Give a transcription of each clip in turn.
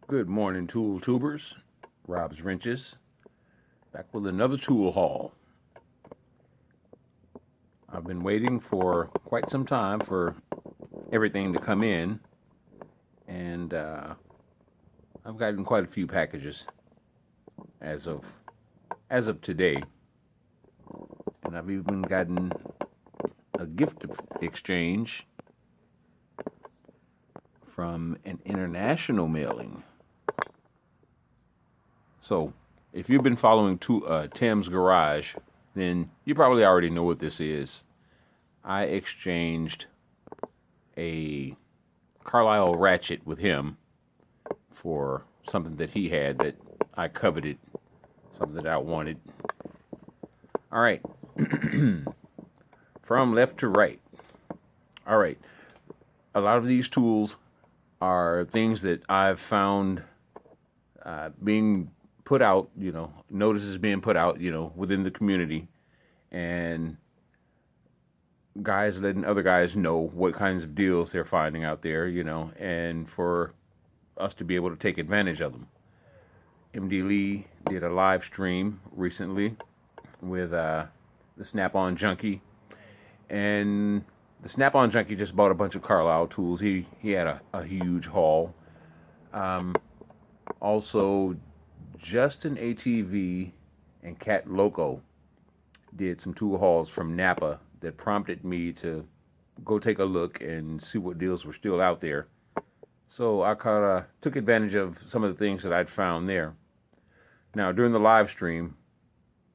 Good morning, tool tubers. Rob's Wrenches, back with another tool haul. I've been waiting for quite some time for everything to come in, and I've gotten quite a few packages as of today, and I've even gotten a gift exchange from an international mailing. So, if you've been following Tim's Garage, then you probably already know what this is. I exchanged a Carlisle ratchet with him for something that he had that I coveted, something that I wanted. All right, from left to right. All right, a lot of these tools are things that I've found being put out, notices being put out, within the community, and guys letting other guys know what kinds of deals they're finding out there, and for us to be able to take advantage of them. MD Lee did a live stream recently with the Snap-on Junkie, and the Snap-on Junkie just bought a bunch of Carlisle tools. He had a huge haul. Also, Justin ATV and Cat Loco did some tool hauls from NAPA that prompted me to go take a look and see what deals were still out there. So I kind of took advantage of some of the things that I'd found there. Now, during the live stream,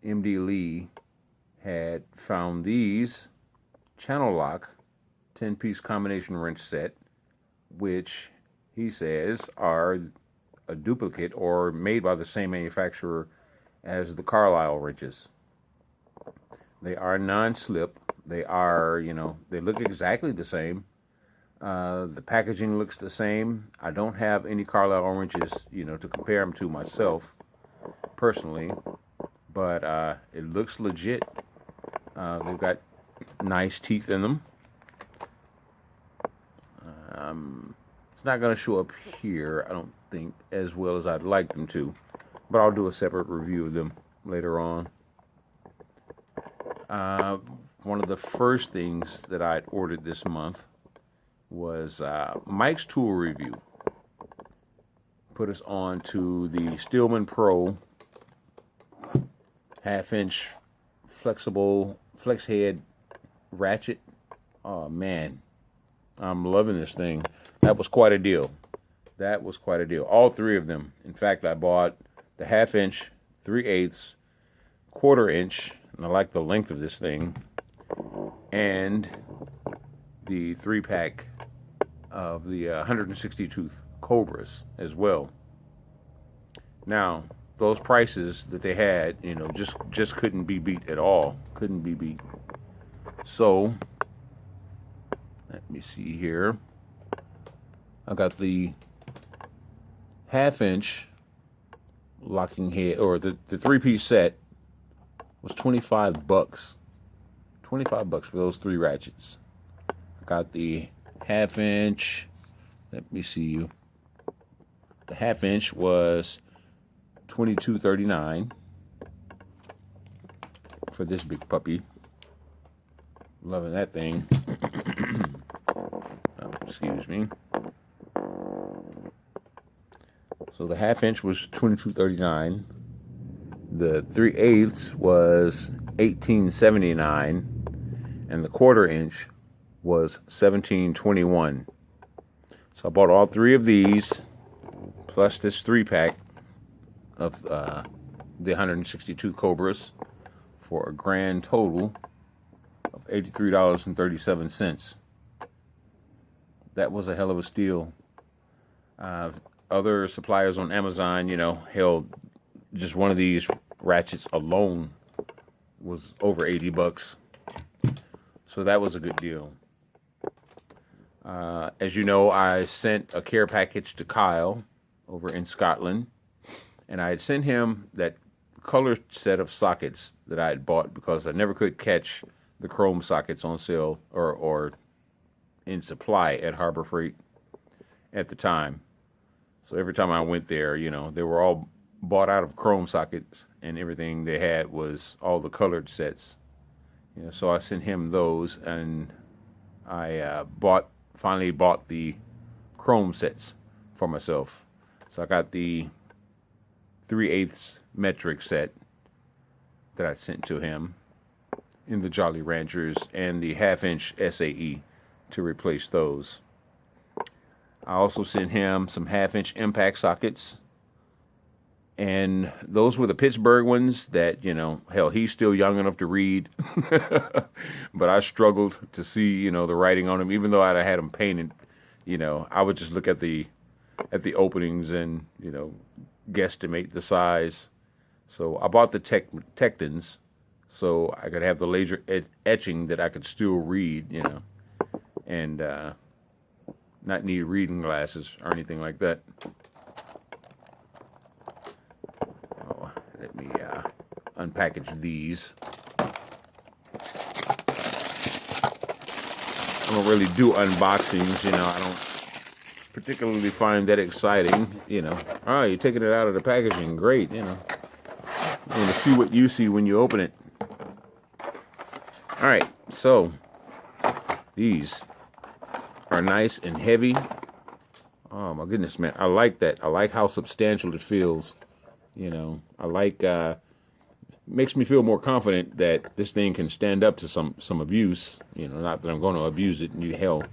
MD Lee had found these ChannelLock 10-piece combination wrench set, which he says are a duplicate or made by the same manufacturer as the Carlisle wrenches. They are non-slip. They are, they look exactly the same. The packaging looks the same. I don't have any Carlisle wrenches, to compare them to myself personally, but it looks legit. They've got nice teeth in them. It's not going to show up here, I don't think, as well as I'd like them to, but I'll do a separate review of them later on. One of the first things that I'd ordered this month was Mike's Tool Review. Put us on to the Steelman Pro half-inch flexible flex head ratchet. Oh man, I'm loving this thing. That was quite a deal. All three of them. In fact, I bought the half-inch, 3/8, quarter-inch, and I like the length of this thing, and the 3-pack of the 160 tooth Cobras as well. Now, those prices that they had, just couldn't be beat at all. Couldn't be beat. So, let me see here. I got the half-inch locking head, or the 3-piece set was $25. $25 for those 3 ratchets. I got the half-inch. Let me see you. The half-inch was $22.39 for this big puppy. Loving that thing. Oh, excuse me. So the half-inch was $22.39. The 3/8 was $18.79, and the quarter-inch was $17.21. So I bought all 3 of these, plus this 3-pack of the 162 Cobras, for a grand total of $83.37. That was a hell of a steal. Other suppliers on Amazon, held just one of these ratchets alone was over $80. So that was a good deal. As you know, I sent a care package to Kyle over in Scotland, and I had sent him that color set of sockets that I had bought because I never could catch the chrome sockets on sale or in supply at Harbor Freight at the time. So every time I went there, you know, they were all bought out of chrome sockets, and everything they had was all the colored sets. You know, so I sent him those, and I finally bought the chrome sets for myself. So I got the 3/8 metric set that I sent to him in the Jolly Ranchers, and the 1/2-inch SAE to replace those. I also sent him some 1/2-inch impact sockets, and those were the Pittsburgh ones that, you know, hell, he's still young enough to read, but I struggled to see, you know, the writing on them. Even though I had them painted, you know, I would just look at the openings and, you know, guesstimate the size. So I bought the Tektons so I could have the laser etching that I could still read, you know, and not need reading glasses or anything like that. Oh, let me unpackage these. I don't really do unboxings, you know. I don't particularly find that exciting, you know. Oh, you're taking it out of the packaging, great, you know. I want to see what you see when you open it. All right, so these are nice and heavy. Oh my goodness, man, I like that. I like how substantial it feels. You know, I like makes me feel more confident that this thing can stand up to some abuse. You know, not that I'm going to abuse it. And hell,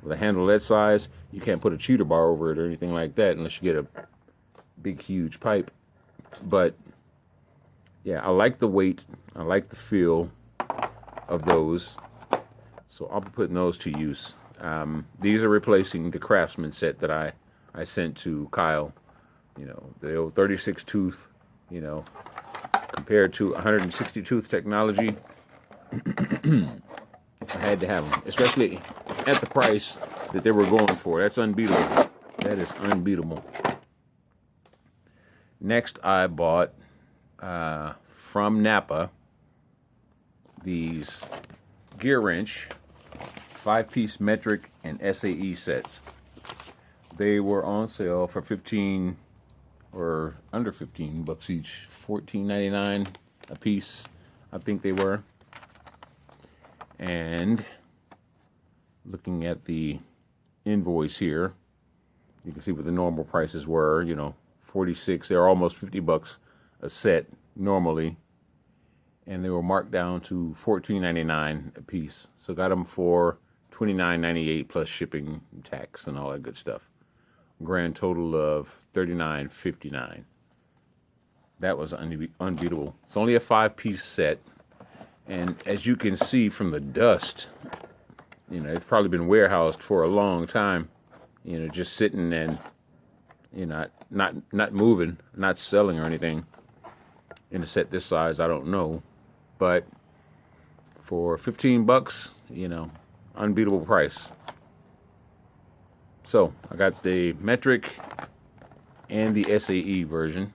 with a handle that size, you can't put a cheater bar over it or anything like that unless you get a big, huge pipe. But yeah, I like the weight. I like the feel of those. So I'll be putting those to use. These are replacing the Craftsman set that I sent to Kyle. You know, the old 36 tooth, you know, compared to 160 tooth technology. I had to have them, especially at the price that they were going for. That's unbeatable. That is unbeatable. Next, I bought from NAPA these Gearwrench 5-piece metric and SAE sets. They were on sale for 15 or under 15 bucks each, $14.99 a piece, I think they were. And looking at the invoice here, you can see what the normal prices were, you know, 46. They're almost 50 bucks a set normally, and they were marked down to $14.99 a piece. So got them for $29.98 plus shipping, tax, and all that good stuff. Grand total of $39.59. That was unbeatable. It's only a 5-piece set, and as you can see from the dust, you know, it's probably been warehoused for a long time. You know, just sitting and, you know, not moving, not selling or anything. In a set this size, I don't know, but for 15 bucks, you know, unbeatable price. So I got the metric and the SAE version.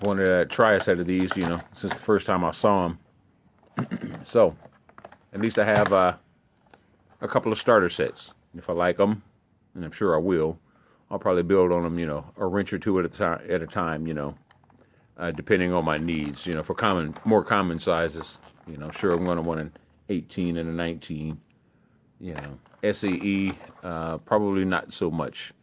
Wanted to try a set of these, you know, since the first time I saw them. So at least I have a couple of starter sets. If I like them, and I'm sure I will, I'll probably build on them, you know, a wrench or two at a time, you know, depending on my needs, you know, for more common sizes. You know, sure I'm going to want an 18 and a 19, you know. SAE, probably not so much,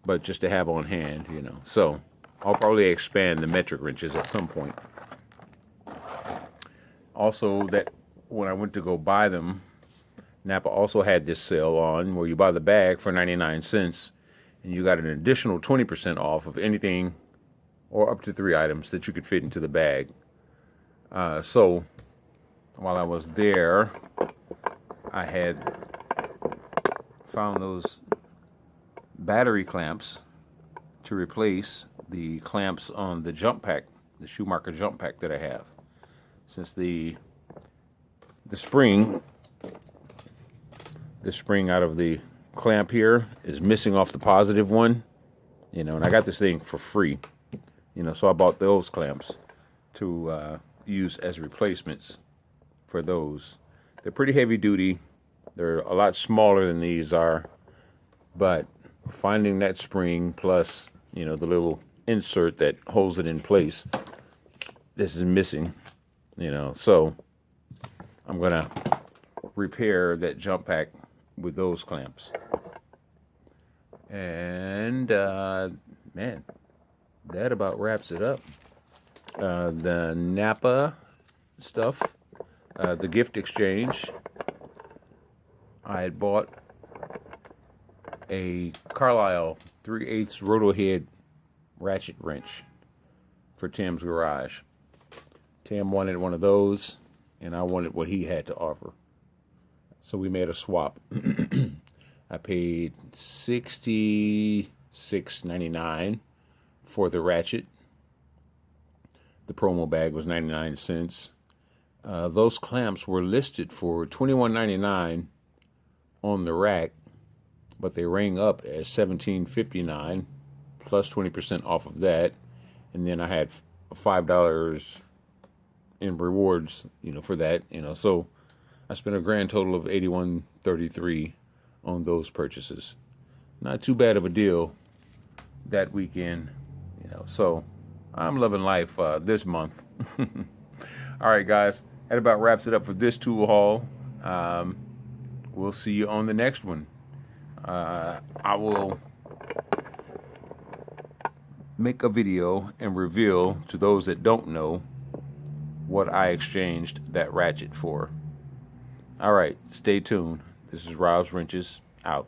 but just to have on hand, you know. So I'll probably expand the metric wrenches at some point. Also, that when I went to go buy them, NAPA also had this sale on where you buy the bag for 99 cents and you got an additional 20% off of anything or up to 3 items that you could fit into the bag. So while I was there, I had found those battery clamps to replace the clamps on the jump pack, the Schumacher jump pack that I have. Since the spring out of the clamp here is missing off the positive one, you know, and I got this thing for free, you know, so I bought those clamps to use as replacements for those. They're pretty heavy duty. They're a lot smaller than these are, but finding that spring plus, you know, the little insert that holds it in place. This is missing, you know, so I'm gonna repair that jump pack with those clamps. And man, that about wraps it up. The NAPA stuff, the gift exchange. I had bought a Carlisle 3/8 roto head ratchet wrench for Tim's garage. Tim wanted one of those, and I wanted what he had to offer. So we made a swap. I paid $66.99 for the ratchet. The promo bag was 99 cents. Those clamps were listed for $21.99 on the rack, but they rang up as $17.59 plus 20% off of that. And then I had $5 in rewards, you know, for that, you know. So I spent a grand total of $81.33 on those purchases. Not too bad of a deal that weekend, you know. So I'm loving life this month. All right, guys, that about wraps it up for this tool haul. We'll see you on the next one. I will make a video and reveal to those that don't know what I exchanged that ratchet for. All right, stay tuned. This is Rob's Wrenches, out.